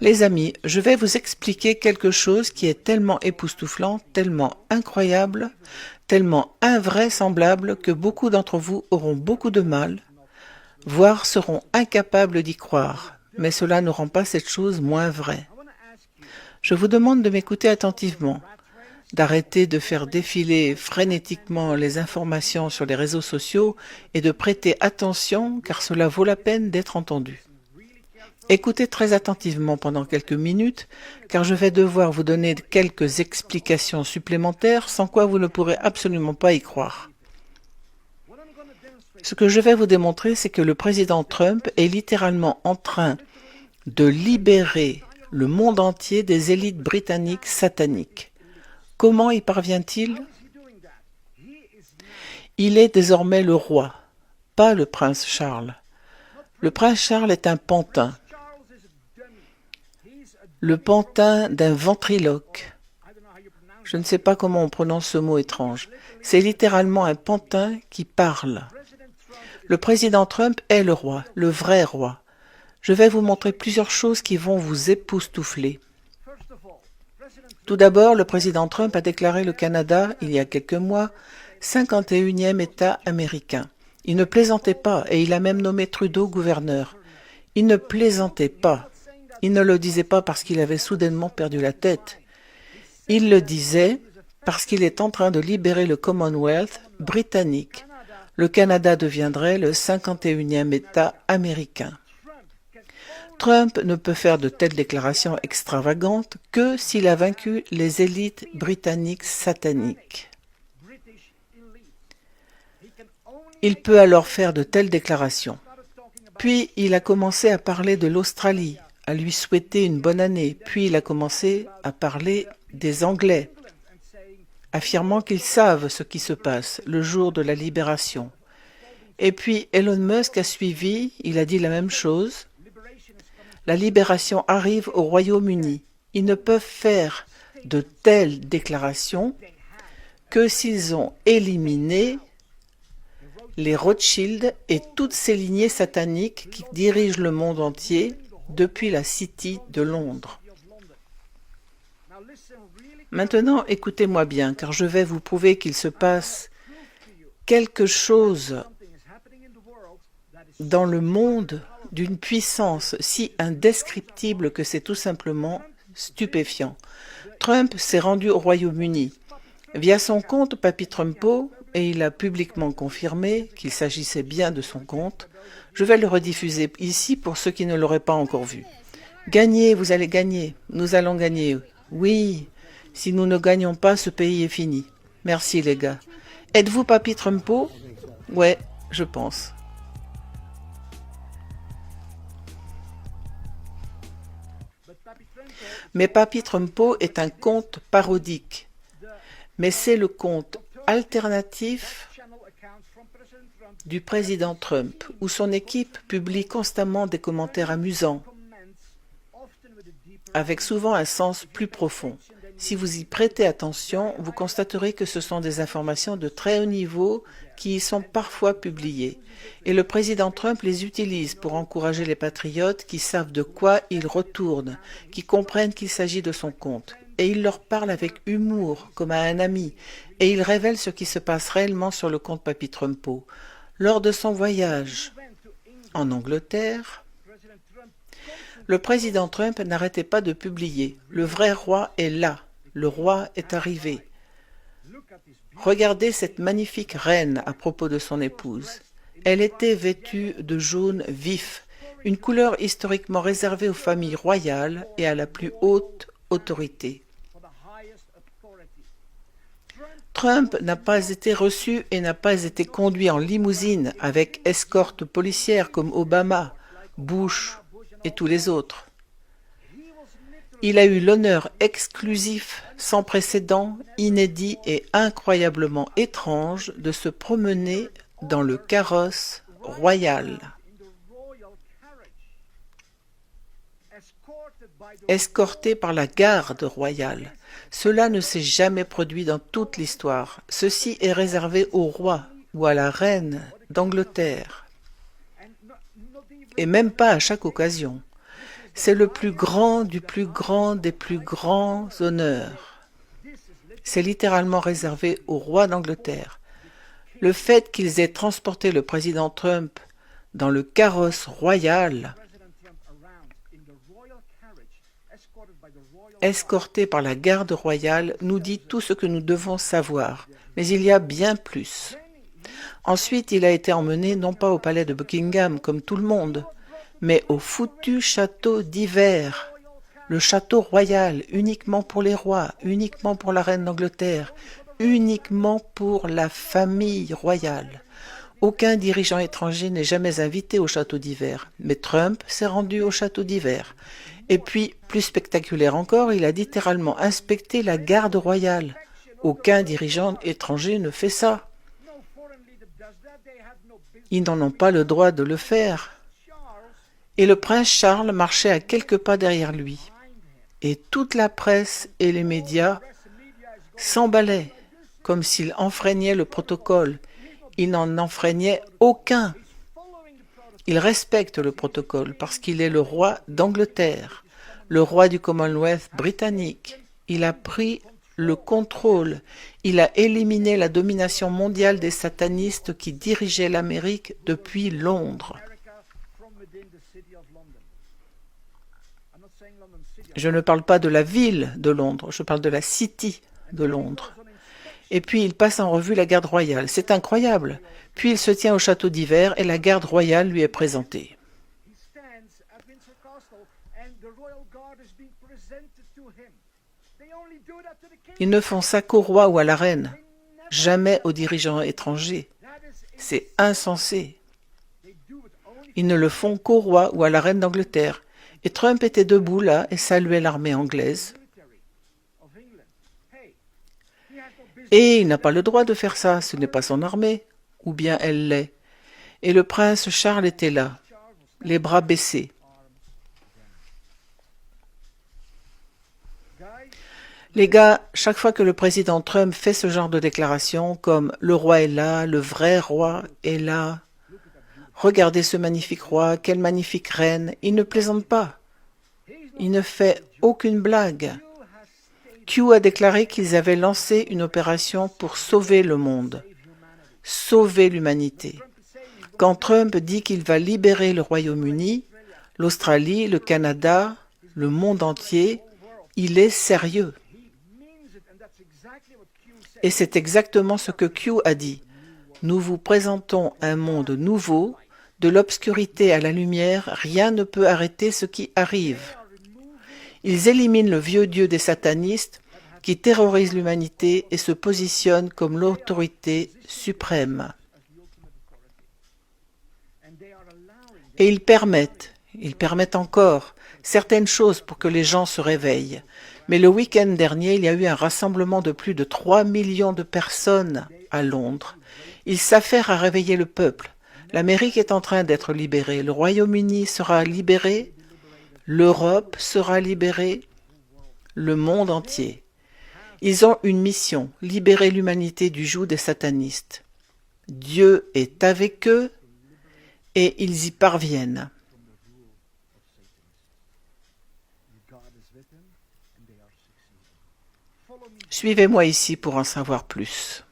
Les amis, je vais vous expliquer quelque chose qui est tellement époustouflant, tellement incroyable, tellement invraisemblable que beaucoup d'entre vous auront beaucoup de mal, voire seront incapables d'y croire. Mais cela ne rend pas cette chose moins vraie. Je vous demande de m'écouter attentivement, d'arrêter de faire défiler frénétiquement les informations sur les réseaux sociaux et de prêter attention car cela vaut la peine d'être entendu. Écoutez très attentivement pendant quelques minutes, car je vais devoir vous donner quelques explications supplémentaires, sans quoi vous ne pourrez absolument pas y croire. Ce que je vais vous démontrer, c'est que le président Trump est littéralement en train de libérer le monde entier des élites britanniques sataniques. Comment y parvient-il? Il est désormais le roi, pas le prince Charles. Le prince Charles est un pantin. Le pantin d'un ventriloque. Je ne sais pas comment on prononce ce mot étrange. C'est littéralement un pantin qui parle. Le président Trump est le roi, le vrai roi. Je vais vous montrer plusieurs choses qui vont vous époustoufler. Tout d'abord, le président Trump a déclaré le Canada, il y a quelques mois, 51e État américain. Il ne plaisantait pas et il a même nommé Trudeau gouverneur. Il ne plaisantait pas. Il ne le disait pas parce qu'il avait soudainement perdu la tête. Il le disait parce qu'il est en train de libérer le Commonwealth britannique. Le Canada deviendrait le 51e État américain. Trump ne peut faire de telles déclarations extravagantes que s'il a vaincu les élites britanniques sataniques. Il peut alors faire de telles déclarations. Puis il a commencé à parler de l'Australie, à lui souhaiter une bonne année. Puis il a commencé à parler des Anglais, affirmant qu'ils savent ce qui se passe le jour de la libération. Et puis Elon Musk a suivi, il a dit la même chose. La libération arrive au Royaume-Uni. Ils ne peuvent faire de telles déclarations que s'ils ont éliminé les Rothschild et toutes ces lignées sataniques qui dirigent le monde entier depuis la City de Londres. Maintenant, écoutez-moi bien, car je vais vous prouver qu'il se passe quelque chose dans le monde d'une puissance si indescriptible que c'est tout simplement stupéfiant. Trump s'est rendu au Royaume-Uni. Via son compte Papy Trumpo, et il a publiquement confirmé qu'il s'agissait bien de son compte, je vais le rediffuser ici pour ceux qui ne l'auraient pas encore vu. Gagnez, vous allez gagner. Nous allons gagner. Oui, si nous ne gagnons pas, ce pays est fini. Merci les gars. Êtes-vous Papy Trumpo? Ouais, je pense. Mais Papy Trumpo est un compte parodique. Mais c'est le compte alternatif du président Trump, où son équipe publie constamment des commentaires amusants, avec souvent un sens plus profond. Si vous y prêtez attention, vous constaterez que ce sont des informations de très haut niveau qui y sont parfois publiées. Et le président Trump les utilise pour encourager les patriotes qui savent de quoi il retourne, qui comprennent qu'il s'agit de son compte. Et il leur parle avec humour, comme à un ami, et il révèle ce qui se passe réellement sur le compte Papy Trumpo. Lors de son voyage en Angleterre, le président Trump n'arrêtait pas de publier « Le vrai roi est là, le roi est arrivé ». Regardez cette magnifique reine à propos de son épouse. Elle était vêtue de jaune vif, une couleur historiquement réservée aux familles royales et à la plus haute autorité. Trump n'a pas été reçu et n'a pas été conduit en limousine avec escorte policière comme Obama, Bush et tous les autres. Il a eu l'honneur exclusif, sans précédent, inédit et incroyablement étrange de se promener dans le carrosse royal, escorté par la garde royale. Cela ne s'est jamais produit dans toute l'histoire. Ceci est réservé au roi ou à la reine d'Angleterre, et même pas à chaque occasion. C'est le plus grand du plus grand des plus grands honneurs. C'est littéralement réservé au roi d'Angleterre. Le fait qu'ils aient transporté le président Trump dans le carrosse royal, escorté par la garde royale, nous dit tout ce que nous devons savoir. Mais il y a bien plus. Ensuite, il a été emmené non pas au palais de Buckingham comme tout le monde, mais au foutu château d'hiver, le château royal, uniquement pour les rois, uniquement pour la reine d'Angleterre, uniquement pour la famille royale. Aucun dirigeant étranger n'est jamais invité au château d'hiver, mais Trump s'est rendu au château d'hiver. Et puis, plus spectaculaire encore, il a littéralement inspecté la garde royale. Aucun dirigeant étranger ne fait ça. Ils n'en ont pas le droit de le faire. Et le prince Charles marchait à quelques pas derrière lui. Et toute la presse et les médias s'emballaient, comme s'il enfreignait le protocole. Il n'en enfreignait aucun. Il respecte le protocole parce qu'il est le roi d'Angleterre, le roi du Commonwealth britannique. Il a pris le contrôle. Il a éliminé la domination mondiale des satanistes qui dirigeaient l'Amérique depuis Londres. Je ne parle pas de la ville de Londres, je parle de la City de Londres. Et puis il passe en revue la garde royale. C'est incroyable. Puis il se tient au château d'hiver et la garde royale lui est présentée. Ils ne font ça qu'au roi ou à la reine, jamais aux dirigeants étrangers. C'est insensé. Ils ne le font qu'au roi ou à la reine d'Angleterre. Et Trump était debout là et saluait l'armée anglaise. Et il n'a pas le droit de faire ça, ce n'est pas son armée, ou bien elle l'est. Et le prince Charles était là, les bras baissés. Les gars, chaque fois que le président Trump fait ce genre de déclaration, comme « le roi est là, le vrai roi est là », « regardez ce magnifique roi, quelle magnifique reine », il ne plaisante pas. Il ne fait aucune blague. Q a déclaré qu'ils avaient lancé une opération pour sauver le monde, sauver l'humanité. Quand Trump dit qu'il va libérer le Royaume-Uni, l'Australie, le Canada, le monde entier, il est sérieux. Et c'est exactement ce que Q a dit. Nous vous présentons un monde nouveau, de l'obscurité à la lumière, rien ne peut arrêter ce qui arrive. Ils éliminent le vieux dieu des satanistes qui terrorise l'humanité et se positionne comme l'autorité suprême. Et ils permettent encore certaines choses pour que les gens se réveillent. Mais le week-end dernier, il y a eu un rassemblement de plus de 3 millions de personnes à Londres. Ils s'affairent à réveiller le peuple. L'Amérique est en train d'être libérée. Le Royaume-Uni sera libéré. L'Europe sera libérée. Le monde entier. Ils ont une mission, libérer l'humanité du joug des satanistes. Dieu est avec eux et ils y parviennent. Suivez-moi ici pour en savoir plus.